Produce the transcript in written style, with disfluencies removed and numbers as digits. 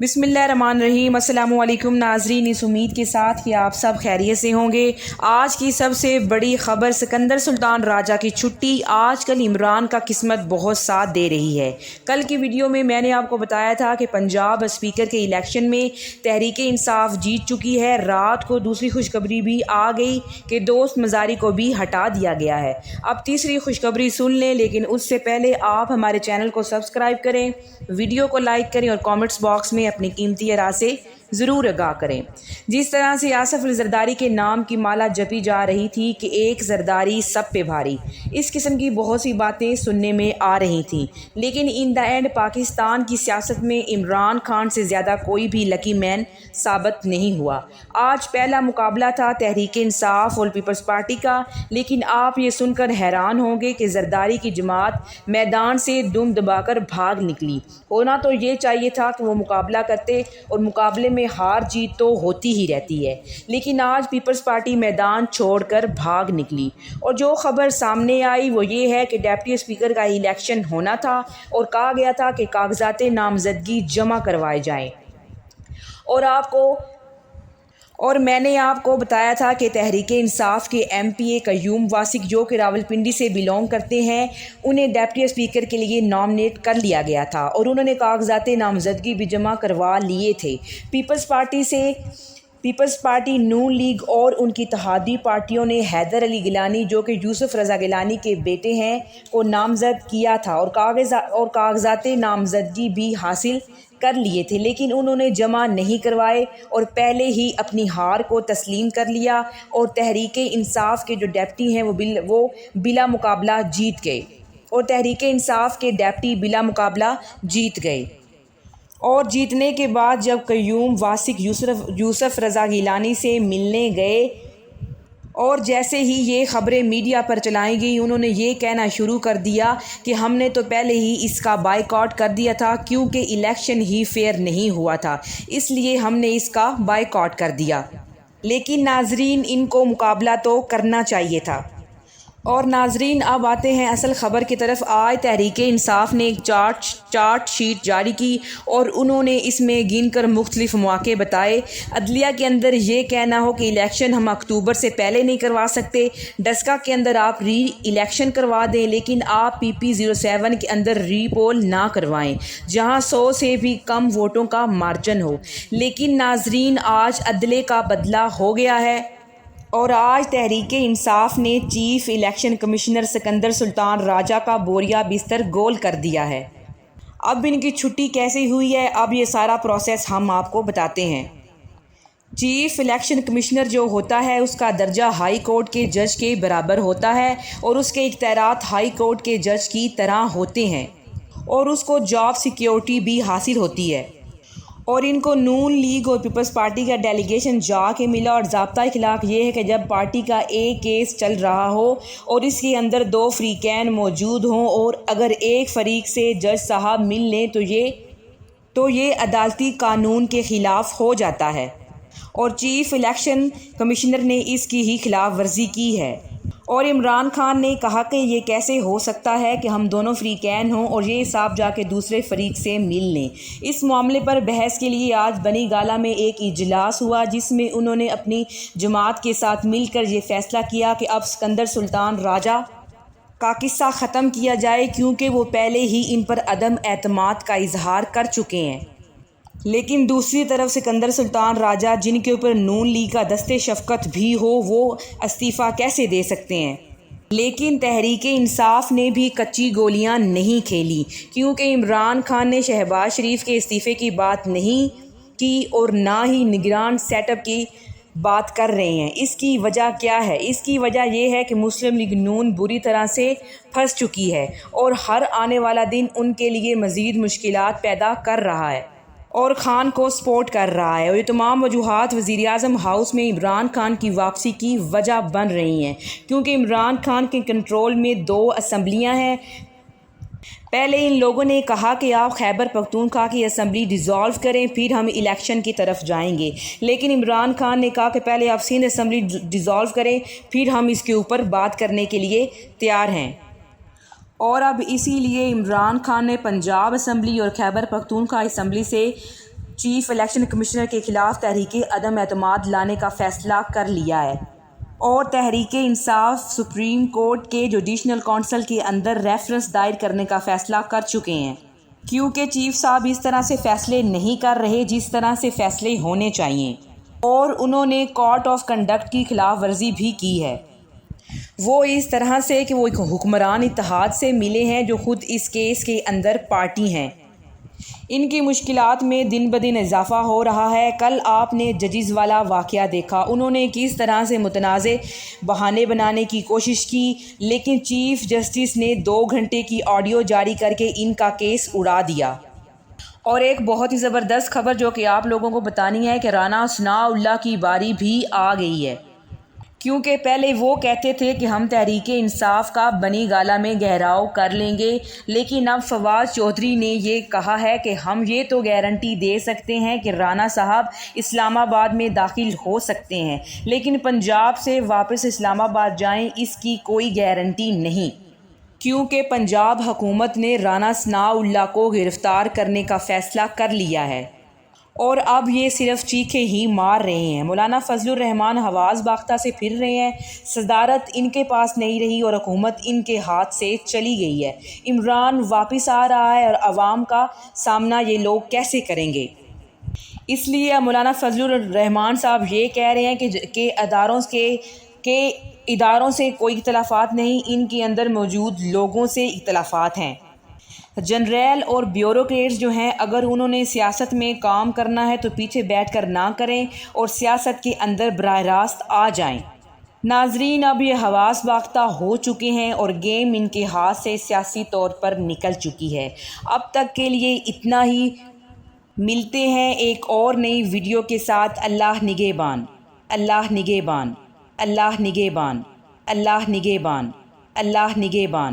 बिस्मिल्लाहिर्रहमानिर्रहीम। अस्सलामु अलैकुम नाज़रीन, इस उम्मीद के साथ कि आप सब खैरियत से होंगे। आज की सबसे बड़ी खबर, सिकंदर सुल्तान राजा की छुट्टी। आजकल इमरान का किस्मत बहुत साथ दे रही है। कल की वीडियो में मैंने आपको बताया था कि पंजाब स्पीकर के इलेक्शन में तहरीक इंसाफ जीत चुकी है। रात को दूसरी खुशखबरी भी आ गई कि दोस्त मज़ारी को भी हटा दिया गया है। अब तीसरी खुशखबरी सुन लें, लेकिन उससे पहले आप हमारे चैनल को सब्सक्राइब करें, वीडियो को लाइक करें और कमेंट्स बॉक्स में अपनी कीमती राय से ज़रूर आगाह करें। जिस तरह से आसिफ ज़रदारी के नाम की माला जपी जा रही थी कि एक ज़रदारी सब पे भारी, इस किस्म की बहुत सी बातें सुनने में आ रही थीं, लेकिन इन द एंड पाकिस्तान की सियासत में इमरान खान से ज़्यादा कोई भी लकी मैन साबित नहीं हुआ। आज पहला मुकाबला था तहरीक इंसाफ और पीपल्स पार्टी का, लेकिन आप ये सुनकर हैरान होंगे कि ज़रदारी की जमात मैदान से दुम दबाकर भाग निकली। होना तो ये चाहिए था कि वो मुकाबला करते, और मुकाबले में हार जीत तो होती ही रहती है, लेकिन आज पीपल्स पार्टी मैदान छोड़कर भाग निकली। और जो खबर सामने आई वो ये है कि डिप्टी स्पीकर का इलेक्शन होना था और कहा गया था कि कागजात नामजदगी जमा करवाए जाएं। और मैंने आपको बताया था कि तहरीक इंसाफ के MPA कयूम वासिक, जो कि रावलपिंडी से बिलोंग करते हैं, उन्हें डिप्टी स्पीकर के लिए नॉमिनेट कर लिया गया था और उन्होंने कागजात नामजदगी भी जमा करवा लिए थे। पीपल्स पार्टी, नून लीग और उनकी इत्तेहादी पार्टियों ने हैदर अली गिलानी, जो कि यूसुफ रज़ा गिलानी के बेटे हैं, को नामजद किया था और कागजात नामजदगी भी हासिल कर लिए थे, लेकिन उन्होंने जमा नहीं करवाए और पहले ही अपनी हार को तस्लीम कर लिया। और तहरीक इंसाफ के जो डिप्टी हैं वो बिला मुकाबला जीत गए और तहरीक इंसाफ के डिप्टी बिला मुकाबला जीत गए। और जीतने के बाद जब कयूम वासिक यूसुफ रज़ा गिलानी से मिलने गए और जैसे ही ये खबरें मीडिया पर चलाई गई, उन्होंने ये कहना शुरू कर दिया कि हमने तो पहले ही इसका बायकॉट कर दिया था, क्योंकि इलेक्शन ही फेयर नहीं हुआ था, इसलिए हमने इसका बायकॉट कर दिया। लेकिन नाजरीन, इनको मुकाबला तो करना चाहिए था। और नाजरीन, अब आते हैं असल ख़बर की तरफ। आज तहरीक इंसाफ ने एक चार्ट शीट जारी की और उन्होंने इसमें गिनकर मुख्तलिफ मौक़े बताए। अदलिया के अंदर ये कहना हो कि इलेक्शन हम अक्टूबर से पहले नहीं करवा सकते, डस्का के अंदर आप री इलेक्शन करवा दें, लेकिन आप PP07 के अंदर री पोल ना करवाएं, जहां 100 से भी कम वोटों का मार्जिन हो। लेकिन नाजरीन, आज अदले का बदला हो गया है और आज तहरीक इंसाफ ने chief election commissioner Sikandar Sultan Raja का बोरिया बिस्तर गोल कर दिया है। अब इनकी छुट्टी कैसे हुई है, अब ये सारा प्रोसेस हम आपको बताते हैं। चीफ इलेक्शन कमिश्नर जो होता है उसका दर्जा हाई कोर्ट के जज के बराबर होता है और उसके इख्तियारात हाई कोर्ट के जज की तरह होते हैं और उसको जॉब सिक्योरिटी भी हासिल होती है। और इनको नून लीग और पीपल्स पार्टी का डेलीगेशन जाके मिला और ज़ाब्ता इखलाक ये है कि जब पार्टी का एक केस चल रहा हो और इसके अंदर 2 फ़रीक़ैन मौजूद हों और अगर एक फ़रीक से जज साहब मिल लें तो ये अदालती कानून के ख़िलाफ़ हो जाता है और चीफ़ इलेक्शन कमिश्नर ने इसकी ही खिलाफ वर्जी की है। और इमरान खान ने कहा कि ये कैसे हो सकता है कि हम दोनों फ़रीक़ैन हों और ये साहब जाके दूसरे फ़रीक से मिल लें। इस मामले पर बहस के लिए आज बनी गाला में एक इजलास हुआ, जिसमें उन्होंने अपनी जमात के साथ मिलकर ये फ़ैसला किया कि अब सिकंदर सुल्तान राजा का किस्सा ख़त्म किया जाए, क्योंकि वो पहले ही इन पर अदम एतमाद का इजहार कर चुके हैं। लेकिन दूसरी तरफ सिकंदर सुल्तान राजा, जिनके ऊपर नून लीग का दस्ते शफ़क़त भी हो, वो इस्तीफ़ा कैसे दे सकते हैं। लेकिन तहरीक इंसाफ ने भी कच्ची गोलियां नहीं खेली, क्योंकि इमरान खान ने शहबाज शरीफ के इस्तीफ़े की बात नहीं की और ना ही निगरान सेटअप की बात कर रहे हैं। इसकी वजह क्या है? इसकी वजह यह है कि मुस्लिम लीग नून बुरी तरह से फंस चुकी है और हर आने वाला दिन उनके लिए मज़ीद मुश्किलात पैदा कर रहा है और खान को सपोर्ट कर रहा है। और ये तमाम वजूहात वज़ीर-ए-आज़म हाउस में इमरान खान की वापसी की वजह बन रही हैं, क्योंकि इमरान खान के कंट्रोल में 2 असम्बलियाँ हैं। पहले इन लोगों ने कहा कि आप खैबर पख्तूनख्वा की असम्बली डिज़ोल्व करें, फिर हम इलेक्शन की तरफ जाएंगे, लेकिन इमरान खान ने कहा कि पहले आप सिंध असम्बली डिज़ोल्व करें, फिर हम इसके ऊपर बात करने के लिए तैयार हैं। और अब इसीलिए इमरान खान ने पंजाब असम्बली और खैबर पख्तूनख्वा असम्बली से چیف الیکشن کمشنر کے خلاف تحریک عدم اعتماد لانے کا فیصلہ کر لیا ہے اور تحریک انصاف سپریم کورٹ کے جوڈیشنل کونسل کے اندر ریفرنس دائر کرنے کا فیصلہ کر چکے ہیں، کیونکہ چیف صاحب اس طرح سے فیصلے نہیں کر رہے جس طرح سے فیصلے ہونے چاہیے، اور انہوں نے کوڈ آف کنڈکٹ کی خلاف ورزی بھی کی ہے۔ وہ اس طرح سے کہ وہ ایک حکمران اتحاد سے ملے ہیں جو خود اس کیس کے اندر پارٹی ہیں۔ ان کی مشکلات میں دن بدن اضافہ ہو رہا ہے۔ کل آپ نے ججز والا واقعہ دیکھا، انہوں نے کس طرح سے متنازع بہانے بنانے کی کوشش کی، لیکن چیف جسٹس نے 2 گھنٹے کی آڈیو جاری کر کے ان کا کیس اڑا دیا۔ اور ایک بہت ہی زبردست خبر جو کہ آپ لوگوں کو بتانی ہے کہ رانا ثناء اللہ کی باری بھی آ گئی ہے، کیونکہ پہلے وہ کہتے تھے کہ ہم تحریک انصاف کا بنی گالہ میں گھیراؤ کر لیں گے، لیکن اب فواد چودھری نے یہ کہا ہے کہ ہم یہ تو گارنٹی دے سکتے ہیں کہ رانا صاحب اسلام آباد میں داخل ہو سکتے ہیں، لیکن پنجاب سے واپس اسلام آباد جائیں اس کی کوئی گارنٹی نہیں، کیونکہ پنجاب حکومت نے رانا ثناء اللہ کو گرفتار کرنے کا فیصلہ کر لیا ہے اور اب یہ صرف چیخیں ہی مار رہے ہیں۔ مولانا فضل الرحمان حواس باختہ سے پھر رہے ہیں، صدارت ان کے پاس نہیں رہی اور حکومت ان کے ہاتھ سے چلی گئی ہے۔ عمران واپس آ رہا ہے اور عوام کا سامنا یہ لوگ کیسے کریں گے؟ اس لیے مولانا فضل الرحمان صاحب یہ کہہ رہے ہیں کہ اداروں سے کوئی اختلافات نہیں، ان کے اندر موجود لوگوں سے اختلافات ہیں۔ جنرل اور بیوروکریٹس جو ہیں، اگر انہوں نے سیاست میں کام کرنا ہے تو پیچھے بیٹھ کر نہ کریں اور سیاست کے اندر براہ راست آ جائیں۔ ناظرین، اب یہ حواس باختہ ہو چکے ہیں اور گیم ان کے ہاتھ سے سیاسی طور پر نکل چکی ہے۔ اب تک کے لیے اتنا ہی، ملتے ہیں ایک اور نئی ویڈیو کے ساتھ۔ اللہ نگہبان، اللہ نگہبان، اللہ نگہبان، اللہ نگہبان، اللہ نگہبان۔